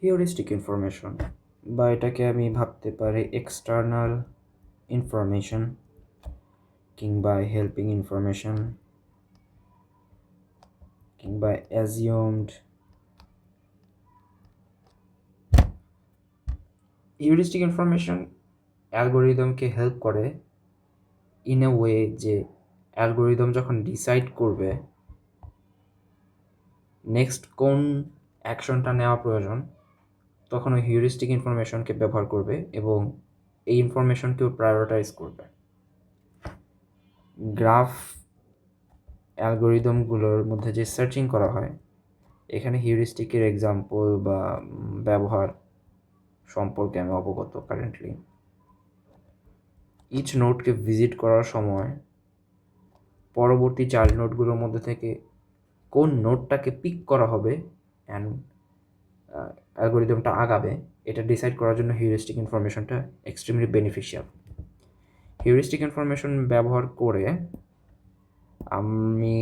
Heuristic information, বা এটাকে আমি ভাবতে পারি এক্সটার্নাল ইনফরমেশন কিংবা হেল্পিং ইনফরমেশন কিংবা অ্যাজিউমড। হিউরিস্টিক ইনফরমেশন অ্যালগোরিদমকে হেল্প করে ইন এ ওয়ে যে অ্যালগোরিদম যখন ডিসাইড করবে নেক্সট কোন অ্যাকশনটা নেওয়া প্রয়োজন, তখন ওই হিউরিস্টিক ইনফরমেশনকে ব্যবহার করবে এবং এই ইনফরমেশনকেও প্রায়োরিটাইজ করবে। গ্রাফ অ্যালগোরিদমগুলোর মধ্যে যে সার্চিং করা হয়, এখানে হিউরিস্টিকের এক্সাম্পল বা ব্যবহার সম্পর্কে আমি অবগত কারেন্টলি। ইচ নোডকে ভিজিট করার সময় পরবর্তী চাইল্ড নোডগুলোর মধ্যে থেকে কোন নোডটাকে পিক করা হবে অ্যান্ড অ্যালগোরিদমটা আগাবে, এটা ডিসাইড করার জন্য হিউরিস্টিক ইনফরমেশনটা এক্সট্রিমলি বেনিফিশিয়াল। হিউরিস্টিক ইনফরমেশন ব্যবহার করে আমি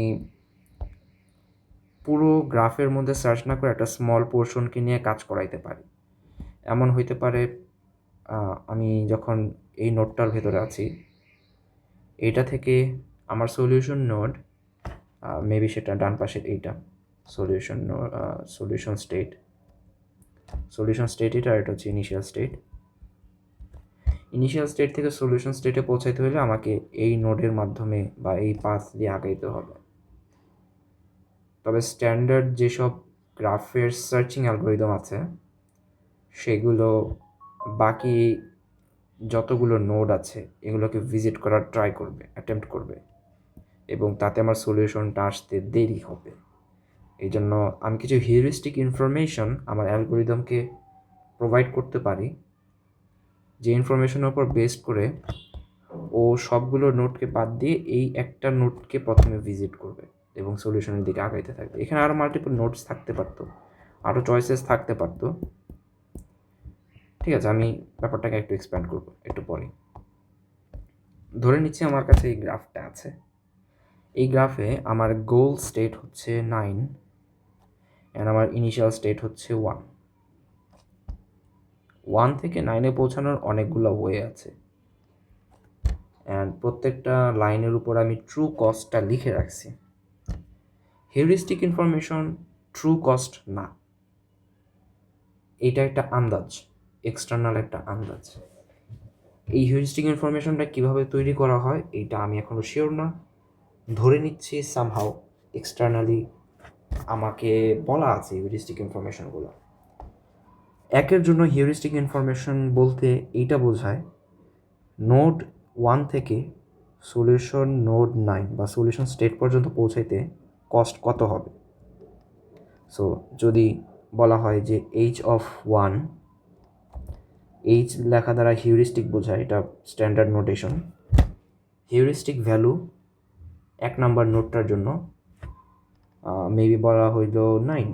পুরো গ্রাফের মধ্যে সার্চ না করে একটা স্মল পোর্শনকে নিয়ে কাজ করাইতে পারি। এমন হইতে পারে আমি যখন এই নোডটার ভেতরে আছি, এইটা থেকে আমার সলিউশন নোড, মেবি সেটা ডান পাশের এইটা সলিউশন স্টেট এটা, আর এটা হচ্ছে ইনিশিয়াল স্টেট থেকে সলিউশন স্টেটে পৌঁছাইতে হলে আমাকে এই নোডের মাধ্যমে বা এই পাথ দিয়ে আগাইতে হবে। তবে স্ট্যান্ডার্ড যেসব গ্রাফের সার্চিং অ্যালগোরিদম আছে, সেগুলো বাকি যতগুলো নোড আছে এগুলোকে ভিজিট করার ট্রাই করবে, অ্যাটেম্প্ট করবে, এবং তাতে আমার সলিউশনটা আসতে দেরি হবে। এই জন্য আমি কিছু হিউরিস্টিক ইনফরমেশন আমার অ্যালগোরিদমকে প্রোভাইড করতে পারি, যে ইনফরমেশনের উপর বেস্ড করে ও সবগুলো নোটকে বাদ দিয়ে এই একটা নোটকে প্রথমে ভিজিট করবে এবং সলিউশনের দিকে আগাইতে থাকবে। এখানে আরও মাল্টিপল নোটস থাকতে পারতো, আরও চয়েসেস থাকতে পারতো। ঠিক আছে, আমি ব্যাপারটাকে একটু এক্সপ্যান্ড করবো একটু পরে। ধরে নিচ্ছি আমার কাছে এই গ্রাফটা আছে। এই গ্রাফে আমার গোল স্টেট হচ্ছে 9 অ্যান্ড আমার ইনিশিয়াল স্টেট হচ্ছে 1। 1 থেকে 9-এ পৌঁছানোর অনেকগুলো ওয়ে আছে, অ্যান্ড প্রত্যেকটা লাইনের উপর আমি ট্রু কস্টটা লিখে রাখছি। হিউরিস্টিক ইনফরমেশন ট্রু কস্ট না, এটা একটা আন্দাজ, এক্সটার্নাল একটা আন্দাজ। এই হিউরিস্টিক ইনফরমেশনটা কীভাবে তৈরি করা হয় এইটা আমি এখনও শিওর না। ধরে নিচ্ছি সামহাও এক্সটার্নালি আমাকে বলা আছে হিউরিস্টিক ইনফরমেশনগুলো। একের জন্য হিউরিস্টিক ইনফরমেশন বলতে এইটা বোঝায় নোড 1 থেকে সলিউশন নোড 9 বা সলিউশন স্টেট পর্যন্ত পৌঁছাইতে কস্ট কত হবে। সো যদি বলা হয় যে h(1), h লেখা দ্বারা হিউরিস্টিক বোঝায়, এটা standard notation. Heuristic value 1 number নোডটার জন্য মেবি বলা হইল 9,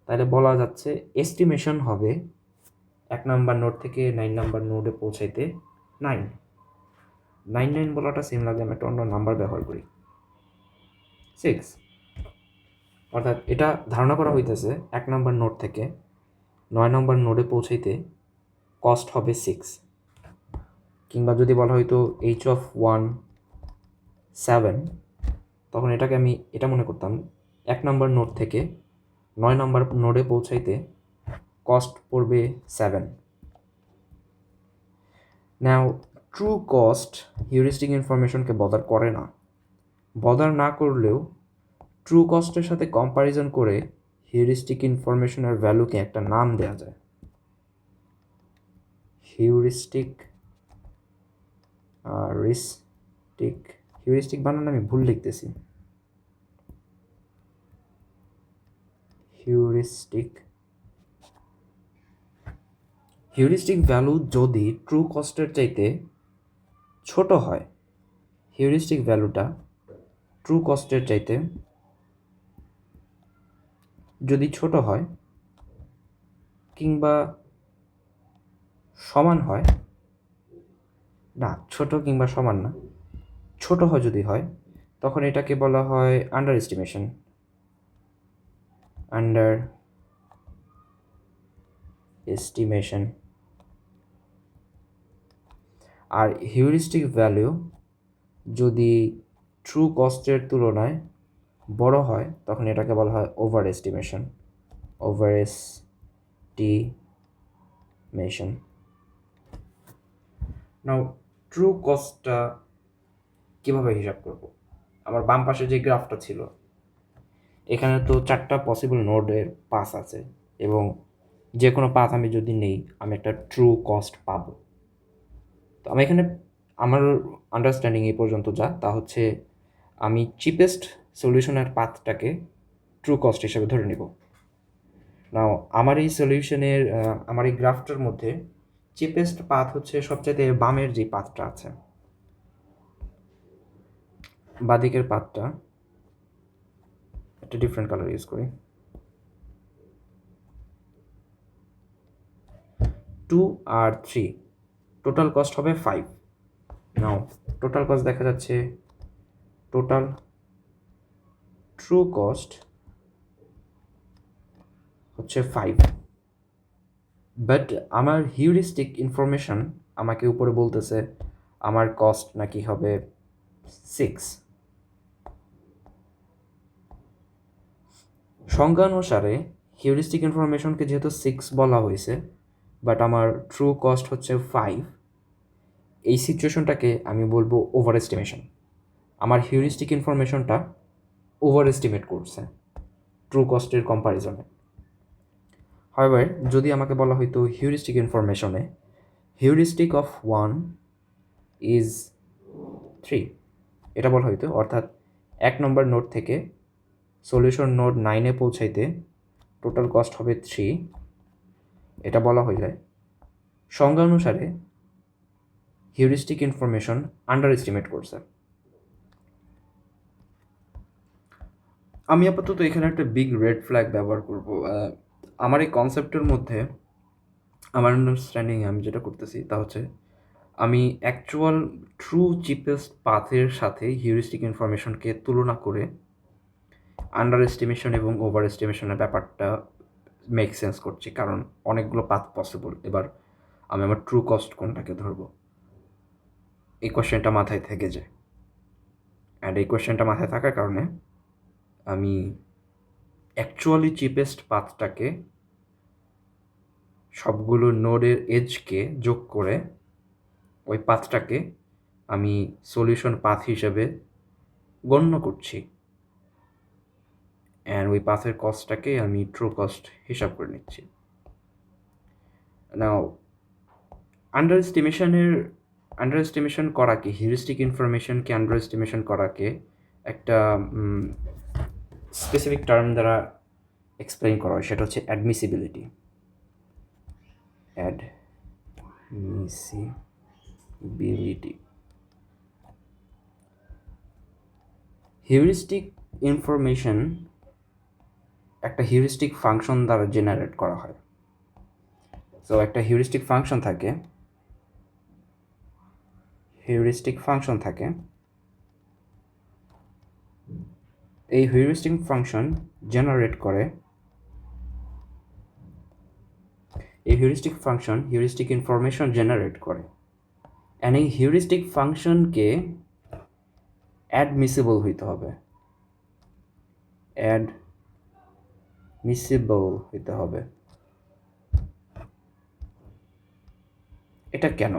তাহলে বলা যাচ্ছে এস্টিমেশন হবে 1 নাম্বার নোড থেকে 9 নাম্বার নোডে পৌঁছাইতে 9 বলাটা সেম লাগে, আমি একটা অন্য নাম্বার ব্যবহার করি 6। অর্থাৎ এটা ধারণা করা হইতেছে 1 নাম্বার নোড থেকে 9 নাম্বার নোডে পৌঁছাইতে কস্ট হবে 6। কিংবা যদি বলা হয়তো h(1) 7, তখন এটাকে আমি এটা মনে করতাম 1 নাম্বার নোড থেকে 9 নাম্বার নোডে পৌঁছাইতে কস্ট পড়বে 7। নাও ট্রু কস্ট হিউরিস্টিক ইনফরমেশনকে বদার করে না। বদার না করলেও ট্রু কস্টের সাথে কম্প্যারিজন করে হিউরিস্টিক ইনফরমেশনের ভ্যালুকে একটা নাম দেওয়া যায়। হিউরিস্টিক বানান আমি ভুল লিখতেছি। হিউরিস্টিক ভ্যালু যদি ট্রু কস্টের চাইতে ছোট হয়, হিউরিস্টিক ভ্যালুটা ট্রু কস্টের চাইতে যদি ছোট হয় কিংবা সমান হয়, না ছোট কিংবা সমান না, ছোট হয় যদি হয়, তখন এটাকে বলা হয় আন্ডার এস্টিমেশন। আর হিউরিস্টিক ভ্যালু যদি ট্রু কস্টের তুলনায় বড় হয় তখন এটাকে বলা হয় over estimation. Over estimation. Now true কস্টটা কীভাবে হিসাব করব? আমার বাম পাশে যে গ্রাফটা ছিল এখানে তো 4টা পসিবল নোডের পাস আছে এবং যে কোনো পাথ আমি যদি নেই আমি একটা ট্রু কস্ট পাবো। তো আমি এখানে আমার আন্ডারস্ট্যান্ডিং এই পর্যন্ত যা তা হচ্ছে আমি চিপেস্ট সলিউশনের পাথটাকে ট্রু কস্ট হিসেবে ধরে নিব। নাও আমার এই সলিউশনের আমার এই গ্রাফটার মধ্যে চিপেস্ট পাথ হচ্ছে সবচাইতে বামের যে পাথটা আছে, বাদিকের পাথটা একটা ডিফারেন্ট কালার ইউজ করি, 2 আর 3 টোটাল কস্ট হবে 5। নাও টোটাল কস্ট দেখা যাচ্ছে টোটাল ট্রু কস্ট হচ্ছে 5, বাট আমার হিউরিস্টিক ইনফরমেশন আমাকে উপরে বলতেছে আমার কস্ট নাকি হবে 6। সংজ্ঞানুসারে হিউরিস্টিক ইনফরমেশনকে যেহেতু 6 বলা হয়েছে বাট আমার ট্রু কস্ট হচ্ছে 5, এই সিচুয়েশনটাকে আমি বলবো ওভার এস্টিমেশন। আমার হিউরিস্টিক ইনফরমেশনটা ওভার এস্টিমেট করছে ট্রু কস্টের কম্প্যারিজনে। হাওয়েভার যদি আমাকে বলা হয়তো হিউরিস্টিক ইনফরমেশনে হিউরিস্টিক অফ 1 ইজ 3 এটা বলা হয়তো, অর্থাৎ 1 নম্বর নোড থেকে সলিউশন নোড 9-এ পৌঁছাইতে টোটাল কস্ট হবে 3, এটা বলা হইলে সংজ্ঞা অনুসারে হিউরিস্টিক ইনফরমেশন আন্ডার এস্টিমেট করছে। আমি আপাতত এখানে একটা বিগ রেড ফ্ল্যাগ ব্যবহার করব। আমার এই কনসেপ্টের মধ্যে আমার আন্ডারস্ট্যান্ডিং আমি যেটা করতেছি তা হচ্ছে আমি অ্যাকচুয়াল ট্রু চিপেস্ট পাথের সাথে হিউরিস্টিক ইনফরমেশনকে তুলনা করে আন্ডার এস্টিমেশন এবং ওভার এস্টিমেশনের ব্যাপারটা মেক সেন্স করছি, কারণ অনেকগুলো পাথ পসিবল। এবার আমি আমার ট্রু কস্ট কোনটাকে ধরবো এই কোয়েশ্চেনটা মাথায় থেকে যায়, অ্যান্ড এই কোয়েশ্চেনটা মাথায় থাকার কারণে আমি অ্যাকচুয়ালি চিপেস্ট পাথটাকে সবগুলো নোডের এজকে যোগ করে ওই পাথটাকে আমি সলিউশন পাথ হিসেবে গণ্য করছি, অ্যান্ড ওই পাথের কস্টটাকে আমি ট্রু কস্ট হিসাব করে নিচ্ছি। নাও আন্ডার এস্টিমেশন করাকে, হিউরিস্টিক ইনফরমেশনকে আন্ডার এস্টিমেশন করাকে একটা স্পেসিফিক টার্ম দ্বারা এক্সপ্লেইন করা হয়, সেটা হচ্ছে অ্যাডমিসিবিলিটি। হিউরিস্টিক ইনফরমেশন একটা হিউরিস্টিক ফাংশন দ্বারা জেনারেট করা হয়। সো একটা হিউরিস্টিক ফাংশন থাকে, এই হিউরিস্টিক ফাংশন জেনারেট করে, এই heuristic function heuristic information generate করে, অ্যান্ড এই হিউরিস্টিক ফাংশনকে অ্যাডমিসিবল হইতে হবে, এটা কেন,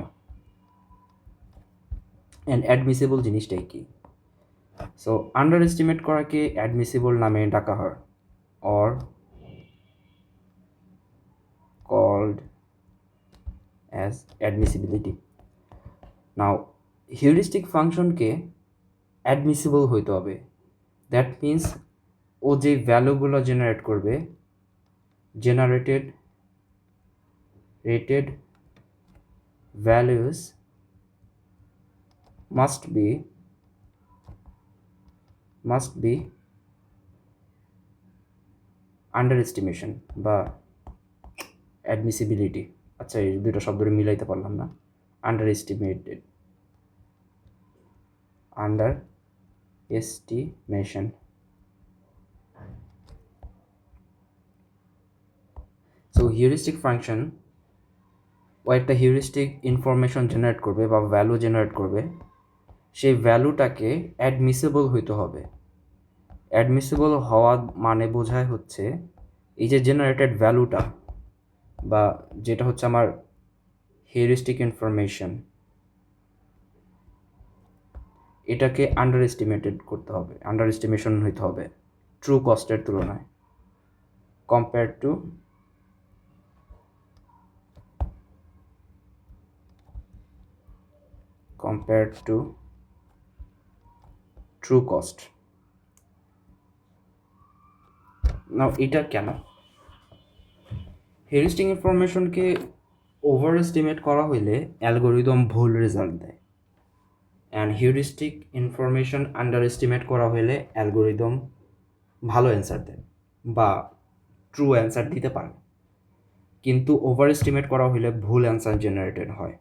অ্যান্ড অ্যাডমিসিবল জিনিসটাই কি? সো আন্ডার এস্টিমেট করাকে অ্যাডমিসিবল নামে ডাকা হয়, or called as admissibility. Now heuristic ফাংশনকে অ্যাডমিসিবল হইতে হবে, দ্যাট মিন্স ও যে ভ্যালুগুলো জেনারেট করবে, rated values must be underestimation বা অ্যাডমিসিবিলিটি। আচ্ছা, এই দুটো শব্দ মিলাইতে পারলাম না। Underestimation. So heuristic function ও একটা হিউরিস্টিক ইনফরমেশন জেনারেট করবে বা ভ্যালু জেনারেট করবে, সেই ভ্যালুটাকে অ্যাডমিসেবল হইতে হবে। অ্যাডমিসেবল হওয়া মানে বোঝায় হচ্ছে এই যে জেনারেটেড ভ্যালুটা বা যেটা হচ্ছে আমার হিউরিস্টিক ইনফরমেশন, এটাকে আন্ডার এস্টিমেটেড করতে হবে, আন্ডার এস্টিমেশন হইতে হবে ট্রু কস্টের তুলনায়, কম্পেয়ার টু ট্রু কস্ট। নাও এটা কেন? হিউরিস্টিক ইনফরমেশনকে ওভার এস্টিমেট করা হইলে অ্যালগোরিদম ভুল রেজাল্ট দেয়, and heuristic information under estimate করা হইলে অ্যালগোরিদম ভালো অ্যান্সার দেয় বা ট্রু অ্যান্সার দিতে পারে, কিন্তু ওভার এস্টিমেট করা হইলে ভুল অ্যান্সার জেনারেটেড হয়।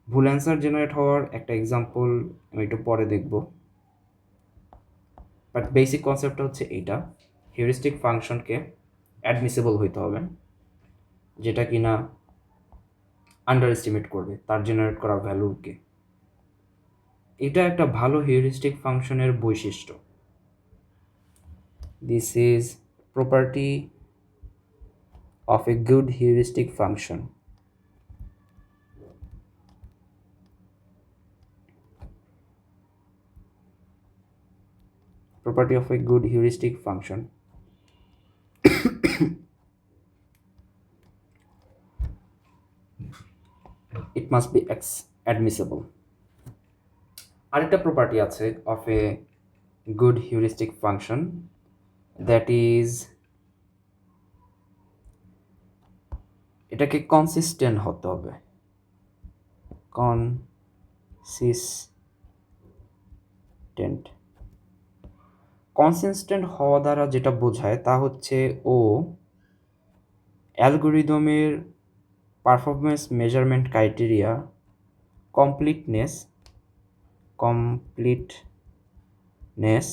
ভুল অ্যান্সার জেনারেট হওয়ার একটা এক্সাম্পল আমি একটু পরে দেখব, বাট বেসিক কনসেপ্টটা হচ্ছে এইটা, হিউরিস্টিক ফাংশনকে অ্যাডমিসেবল হইতে হবে, যেটা কিনা আন্ডার এস্টিমেট করবে তার জেনারেট করা ভ্যালুকে। এটা একটা ভালো হিউরিস্টিক ফাংশনের বৈশিষ্ট্য। This is property of a good heuristic function. Property of a good heuristic function. It must be admissible. আরেকটা প্রপার্টি আছে of a good heuristic function, that is এটাকে কনসিস্টেন্ট হতে হবে। কনসিস্টেন্ট হওয়া দ্বারা যেটা বোঝায় তা হচ্ছে ও অ্যালগোরিদমের পারফরমেন্স মেজারমেন্ট ক্রাইটেরিয়া, কমপ্লিটনেস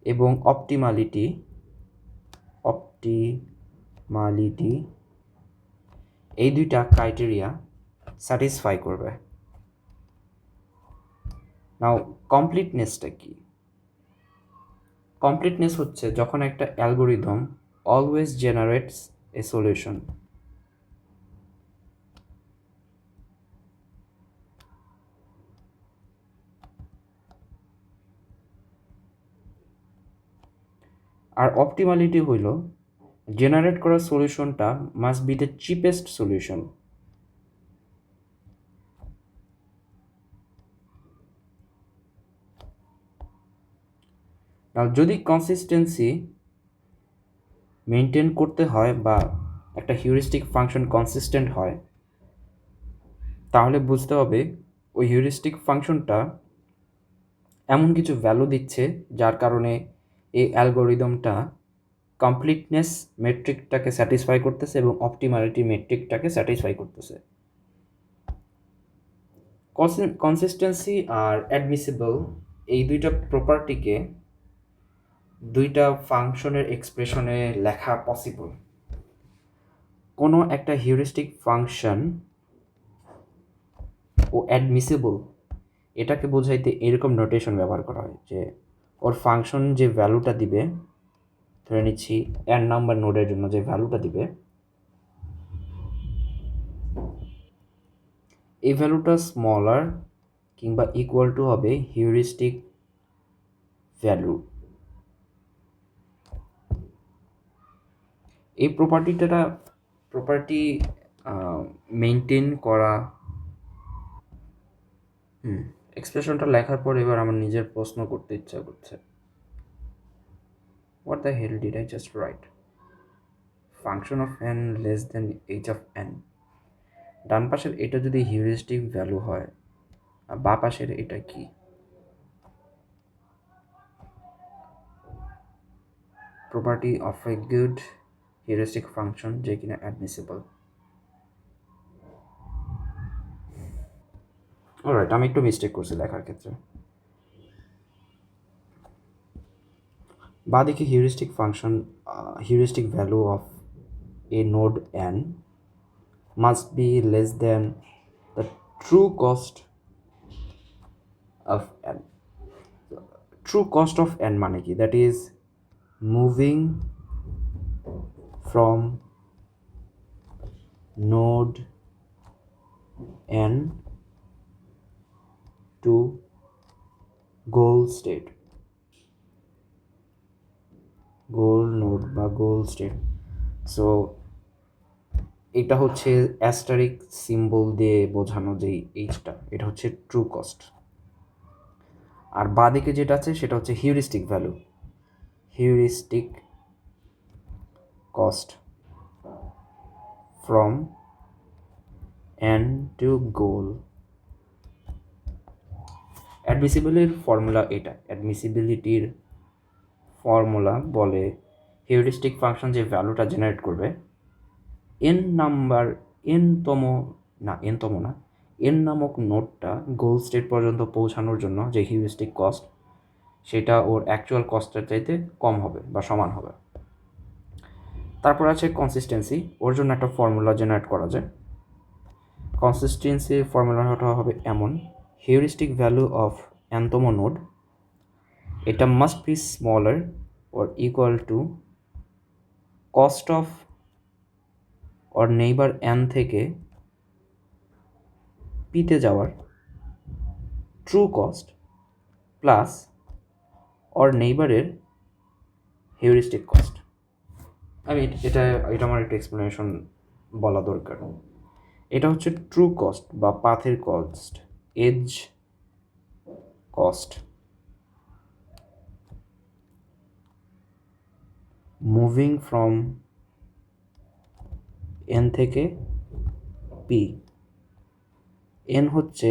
এবং অপটিমালিটি এই দুইটা ক্রাইটেরিয়া স্যাটিসফাই করবে। নাও কমপ্লিটনেসটা কি? কমপ্লিটনেস হচ্ছে যখন একটা algorithm always generates a solution. আর অপটিমালিটি হইল জেনারেট করা সলিউশনটা must be the cheapest solution. Now যদি কনসিস্টেন্সি মেনটেন করতে হয় বা একটা হিউরিস্টিক ফাংশন কনসিস্টেন্ট হয়, তাহলে বুঝতে হবে ওই হিউরিস্টিক ফাংশনটা এমন কিছু ভ্যালু দিচ্ছে যার কারণে এই অ্যালগোরিদমটা কমপ্লিটনেস মেট্রিকটাকে স্যাটিসফাই করতেছে এবং অপটিমালিটি মেট্রিকটাকে স্যাটিসফাই করতেছে। কনসিস্টেন্সি আর অ্যাডমিসিবল এই দুইটা প্রপার্টিকে দুইটা ফাংশনের এক্সপ্রেশনে লেখা পসিবল। কোনো একটা হিউরিস্টিক ফাংশন ও অ্যাডমিসিবল এটাকে বোঝাইতে এরকম নোটেশন ব্যবহার করা হয় যে ওর ফাংশন যে ভ্যালুটা দিবে, ধরে নিচ্ছি n নাম্বার নোডের জন্য যে ভ্যালুটা দিবে, এই ভ্যালুটা স্মলার কিংবা ইকুয়াল টু হবে হিউরিস্টিক ভ্যালু। এই প্রপার্টি মেনটেন করা। এক্সপ্রেশনটা লেখার পর এবার আমার নিজের প্রশ্ন করতে ইচ্ছা করছে, what the hell did I just write? Function of n less than h of n। ডান পাশের এটা যদি হিউরিস্টিক ভ্যালু হয়, আর বা পাশের এটা কি? Property of a good heuristic function যে কিনা অ্যাডমিসিবল। অলরাইট, আমি একটু মিস্টেক করছি লেখার ক্ষেত্রে। বাঁদিকে heuristic function, heuristic value of A node n must be less than the true cost of n. True cost of n মানে কি? That is moving from node n to goal state, goal node বা goal state. So এটা হচ্ছে asterisk symbol দিয়ে বোঝানো যেই এইচটা, এটা হচ্ছে ট্রু কস্ট। আর বাঁদিকে যেটা আছে সেটা হচ্ছে heuristic value, heuristic cost from n to goal. অ্যাডমিসিবিলিটির ফর্মুলা এটা, অ্যাডমিসিবিলিটির ফর্মুলা বলে হিউরিস্টিক ফাংশন যে ভ্যালুটা জেনারেট করবে এন নামক নোটটা গোল স্টেট পর্যন্ত পৌঁছানোর জন্য যে হিউরিস্টিক কস্ট সেটা ওর অ্যাকচুয়াল কস্টের চাইতে কম হবে বা সমান হবে। তারপর আছে কনসিস্টেন্সি, ওর জন্য একটা ফর্মুলা জেনারেট করা যায়। কনসিস্টেন্সির ফর্মুলাটা হবে এমন, হিউরিস্টিক ভ্যালু অফ nতম নোড, এটা must be smaller or equal to cost of our neighbour n থেকে পিতে যাওয়ার ট্রু কস্ট প্লাস অর নেইবারের হিউরিস্টিক কস্ট। এটা আমার একটা এক্সপ্লেনেশন বলা দরকার। এটা হচ্ছে ট্রু কস্ট বা পাথের cost, edge cost, moving from N থেকে পি। এন হচ্ছে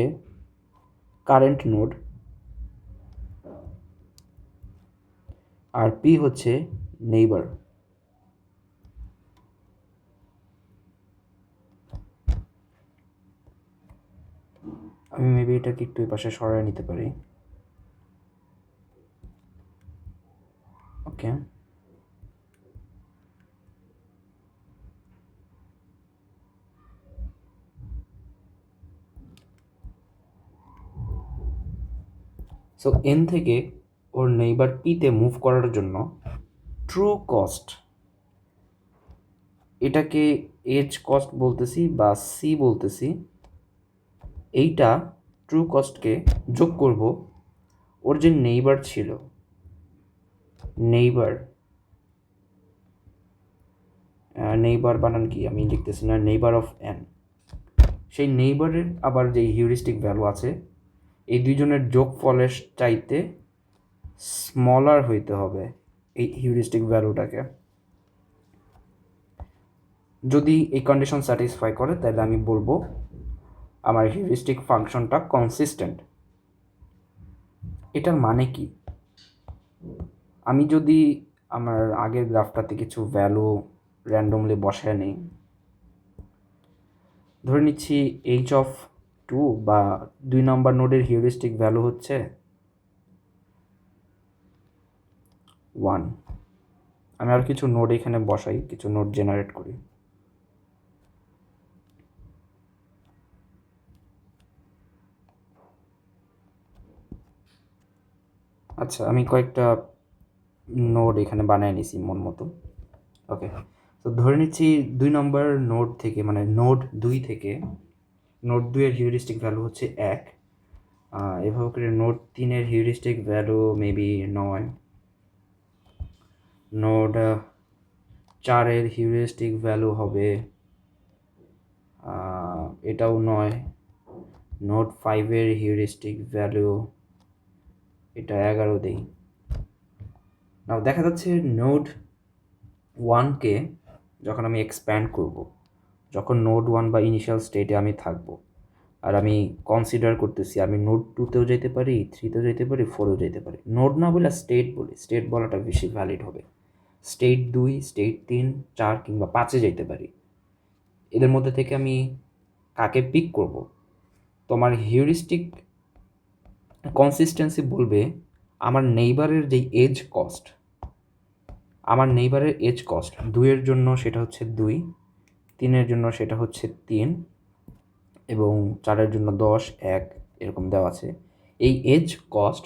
কারেন্ট নোড আর পি হচ্ছে নেইবার। আমি মেবি এটাকে একটু এই পাশে সরায় নিতে পারি। ওকে, সো এন থেকে ওর নেইবার পিতে মুভ করার জন্য ট্রু কস্ট, এটাকে এজ কস্ট বলতেছি বা সি বলতেছি, এইটা ট্রু কস্টকে যোগ করব ওর যে নেইবার ছিল, নেইবার বানান কি আমি লিখতেছি না, নেইবার অফ এন, সেই নেইবারের আবার যে হিউরিস্টিক ভ্যালু আছে এই দুইজনের যোগফলের চাইতে স্মলার হইতে হবে এই হিউরিস্টিক ভ্যালুটাকে। যদি এই কন্ডিশন স্যাটিসফাই করে তাহলে আমি বলবো আমার হিউরিস্টিক ফাংশনটা কনসিস্টেন্ট। এটার মানে কি? আমি যদি আমার আগের গ্রাফটাতে কিছু ভ্যালু র্যান্ডমলি বসায় নেই, ধরে নিচ্ছি এইচ অফ 2 বা 2 নম্বর নোডের হিউরিস্টিক ভ্যালু হচ্ছে 1। আমি আর কিছু নোড এখানে বসাই, কিছু নোড জেনারেট করি। আচ্ছা, আমি কয়েকটা নোড এখানে বানিয়ে নিছি মন মতো। ওকে, তো ধরে নিচ্ছি 2 নম্বর নোড থেকে, মানে নোড 2 থেকে, নোড 2 এর হিউরিস্টিক ভ্যালু হচ্ছে 1। এভাবে করে নোড 3 এর হিউরিস্টিক ভ্যালু মেবি 9, নোড 4 এর হিউরিস্টিক ভ্যালু হবে এটাও 9, নোড 5 এর হিউরিস্টিক ভ্যালু এটা 11 দেই। নাও দেখা যাচ্ছে নোড 1কে যখন আমি এক্সপ্যান্ড করব, যখন নোড 1 বা ইনিশিয়াল স্টেটে আমি থাকব, আর আমি কনসিডার করতেছি আমি নোড 2তেও যেতে পারি, 3তেও যেতে পারি, 4এও যেতে পারি, নোড না বলে স্টেট বলি, স্টেট বলাটা বেশি ভ্যালিড হবে। স্টেট 2, স্টেট 3, 4 কিংবা 5-এ যেতে পারি। এদের মধ্যে থেকে আমি কাকে পিক করব? তোমার হিউরিস্টিক কনসিস্টেন্সি বলবে আমার নেইবারের যেই এজ কস্ট, আমার নেইবারের এজ কস্ট 2 এর জন্য সেটা হচ্ছে 2, 3-এর জন্য সেটা হচ্ছে 3 এবং 4-এর জন্য 10, 1 এরকম দেওয়া আছে। এই এজ কস্ট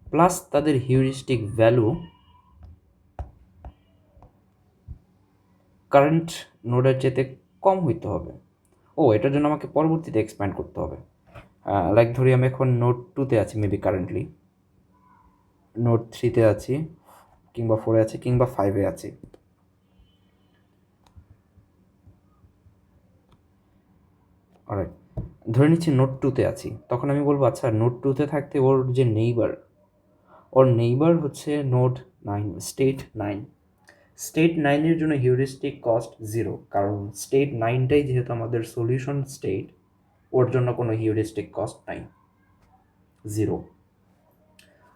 প্লাস তাদের হিউরিস্টিক ভ্যালু কারেন্ট নোডের চেয়ে কম হইতে হবে। এটার জন্য আমাকে পরবর্তীতে এক্সপ্যান্ড করতে হবে। লাইক ধরি আমি এখন নোড 2-তে আছি, মেবি কারেন্টলি নোড 3-তে আছি, কিংবা 4-এ আছি, কিংবা 5-এ আছি। অলরাইট, ধরে নিচ্ছি নোড 2-তে আছি। তখন আমি বলবো আচ্ছা, নোড 2-তে থাকতে ওর যে নেইবার হচ্ছে নোড 9, স্টেট 9। স্টেট 9-এর জন্য হিউরিস্টিক কস্ট 0, কারণ স্টেট 9টাই যেহেতু আমাদের সলিউশন স্টেট, ওর জন্য কোনো হিউরিস্টিক কস্ট নাই, 0।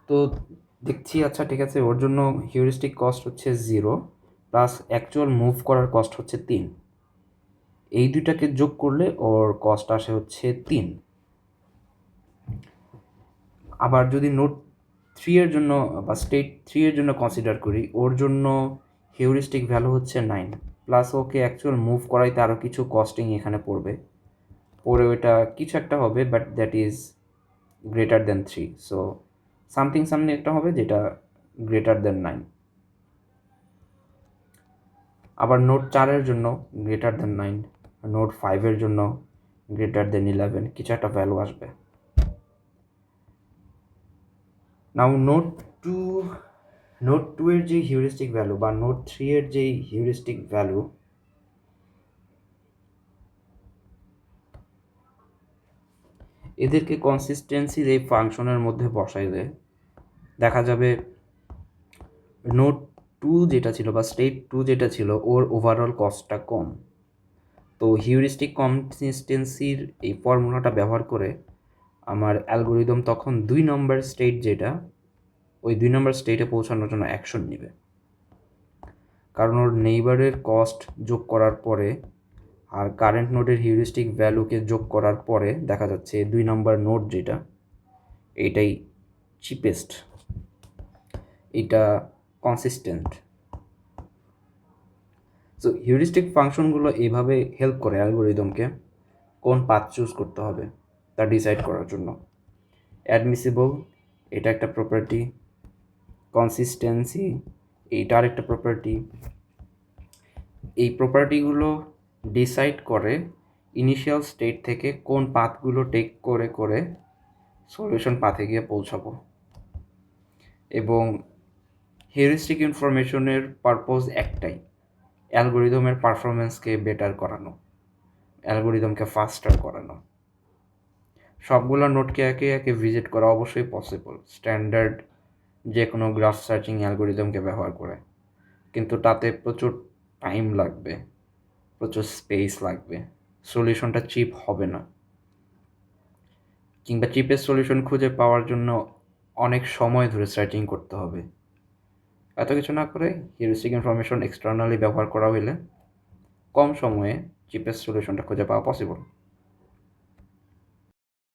তো দেখছি আচ্ছা ঠিক আছে, ওর জন্য হিউরিস্টিক কস্ট হচ্ছে 0 প্লাস অ্যাকচুয়াল মুভ করার কস্ট হচ্ছে 3। এই দুইটাকে যোগ করলে ওর কস্ট আসে হচ্ছে 3। আবার যদি নোড 3-এর জন্য বা স্টেট 3-এর জন্য কনসিডার করি, ওর জন্য হিউরিস্টিক ভ্যালু হচ্ছে 9 প্লাস ওকে অ্যাকচুয়াল মুভ করাইতে আরও কিছু কস্টিং এখানে পড়বে, ওইটা কিছু একটা হবে, but that is greater than 3। So something একটা হবে যেটা গ্রেটার দেন 9। আবার নোড 4-এর জন্য গ্রেটার দেন 9, নোড 5-এর জন্য গ্রেটার দেন 11, কিছু একটা ভ্যালু আসবে। নাও নোড 2 এর যে হিউরিস্টিক ভ্যালু বা নোড 3-এর যে হিউরিস্টিক ভ্যালু, এদেরকে কনসিস্টেন্সির এই ফাংশনের মধ্যে বসাইলে দেখা যাবে নোড 2 যেটা ছিল বা স্টেট 2 যেটা ছিল ওর ওভারঅল কস্টটা কম। তো হিউরিস্টিক কনসিস্টেন্সির এই ফর্মুলাটা ব্যবহার করে আমার অ্যালগোরিদম তখন 2 নম্বর স্টেট যেটা, ওই 2 নম্বর স্টেটে পৌঁছানোর জন্য অ্যাকশন নেবে, কারণ ওর নেইবারের কস্ট যোগ করার পরে আর কারেন্ট নোডের হিউরিস্টিক ভ্যালুকে যোগ করার পরে দেখা যাচ্ছে 2 নম্বর নোড যেটা, এইটাই চিপেস্ট, এটা কনসিস্টেন্ট। সো হিউরিস্টিক ফাংশনগুলো এইভাবে হেল্প করে অ্যালগোরিদমকে কোন পাথ চুজ করতে হবে তা ডিসাইড করার জন্য। অ্যাডমিসিবল, এটা একটা প্রপার্টি। কনসিস্টেন্সি, এইটার একটা প্রপার্টি। এই প্রপার্টিগুলো ডিসাইড করে ইনিশিয়াল স্টেট থেকে কোন পাথগুলো টেক করে করে সলিউশন পাথে গিয়ে পৌঁছাবো। এবং হিউরিস্টিক ইনফরমেশনের পারপোজ একটাই, অ্যালগোরিদমের পারফরমেন্সকে বেটার করানো, অ্যালগোরিদমকে ফাস্টার করানো। সবগুলো নোটকে একে একে ভিজিট করা অবশ্যই পসিবল স্ট্যান্ডার্ড যে কোনো গ্রাফ সার্চিং অ্যালগোরিদমকে ব্যবহার করে, কিন্তু তাতে প্রচুর টাইম লাগবে, প্রচুর স্পেস লাগবে, সলিউশনটা চিপ হবে না, কিংবা চিপের সলিউশন খুঁজে পাওয়ার জন্য অনেক সময় ধরে সার্চিং করতে হবে। এত কিছু না করে হিউরিস্টিক ইনফরমেশন এক্সটার্নালি ব্যবহার করা হইলে কম সময়ে চিপের সলিউশনটা খুঁজে পাওয়া পসিবল।